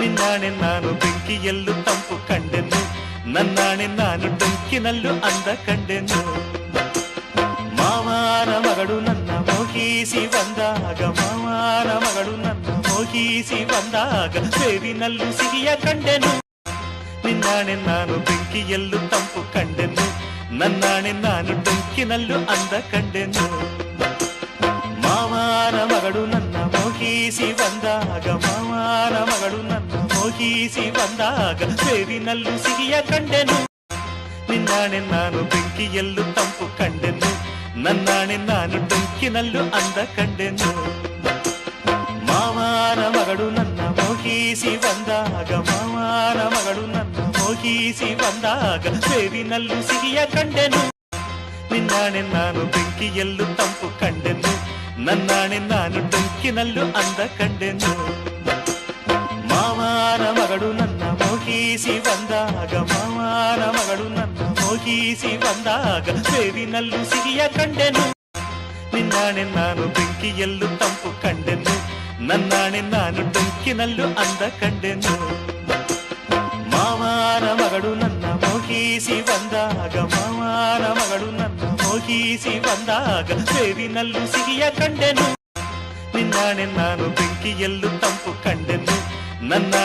ನಿನ್ನಾಣೆ ನಾನು ಬೆಂಕಿಯಲ್ಲೂ ತಂಪು ಕಂಡೆನು, ನನ್ನಾಣೆ ನಾನು ಡೊಂಕಿನಲ್ಲೂ ಅಂದ ಕಂಡೆನು. ಮಾವನ ಮಗಳು ನನ್ನ ಮೋಹಿಸಿ ಬಂದಾಗ, ಮಾವನ ಮಗಳು ನನ್ನ ಮೋಹಿಸಿ ಬಂದಾಗ ಬೇವಿನಲ್ಲೂ ಸಿಹಿಯ ಕಂಡೆನು. ನಿನ್ನಾಣೆ ನಾನು ಬೆಂಕಿಯಲ್ಲೂ ತಂಪು ಕಂಡೆನು, ನನ್ನಾಣೆ ನಾನು ಡೊಂಕಿನಲ್ಲೂ ಅಂದ ಕಂಡೆನು. ಮಾವನ ಮಗಳು ನನ್ನ ಮೋಹಿಸಿ ಬಂದಾಗ, ಮಾವನ ಮಗಳು ನನ್ನ ಮೋಹಿಸಿ ಬಂದಾಗ ಬೇವಿನಲ್ಲೂ ಸಿಹಿಯ ಕಂಡೆನು. ನಿನ್ನಾಣೆ ನಾನು ಬೆಂಕಿಯಲ್ಲೂ ತಂಪು ಕಂಡೆನು, ನನ್ನಾಣೆ ನಾನು ಡೊಂಕಿನಲ್ಲೂ ಅಂದ ಕಂಡೆನು. ಮಾವನ ಮಗಳು ನನ್ನ ಮೋಹಿಸಿ ಬಂದಾಗ, ಮಾವನ ಮಗಳು ನನ್ನ ಮೋಹಿಸಿ ಬಂದಾಗ ಬೇವಿನಲ್ಲೂ ಸಿಹಿಯ ಕಂಡೆನು. ನಿನ್ನಾಣೆ ನಾನು ಬೆಂಕಿಯಲ್ಲೂ ತಂಪು ಕಂಡೆನು, ನನ್ನಾಣೆ ನಾನು ಡೊಂಕಿನಲ್ಲೂ ಅಂದ ಕಂಡೆನು. ಮಾವನ ಮಗಳು ನನ್ನ ಮೋಹಿಸಿ ಬಂದಾಗ, ಮಾವನ ಮಗಳು ನನ್ನ ಮೋಹಿಸಿ ಬಂದಾಗ ಬೇವಿನಲ್ಲೂ ಸಿಹಿಯ ಕಂಡೆನು. ನಿನ್ನಾಣೆ ನಾನು ಬೆಂಕಿಯಲ್ಲೂ ತಂಪು ಕಂಡೆನು, ನನ್ನಾಣೆ ನಾನು ಡೊಂಕಿನಲ್ಲೂ ಅಂದ ಕಂಡೆನು. ಮಾವನ ಮಗಳು ನನ್ನ ಮೋಹಿಸಿ ಬಂದಾಗ, ಮಾವನ ಮಗಳು ನನ್ನ ಮೋಹಿಸಿ ಬಂದಾಗ ಬೇವಿನಲ್ಲೂ ಸಿಹಿಯ ಕಂಡೆನು. ನಿನ್ನಾಣೆ ನಾನು ಬೆಂಕಿಯಲ್ಲೂ ತಂಪು ಕಂಡೆನು, ನನ್ನಾಣೆ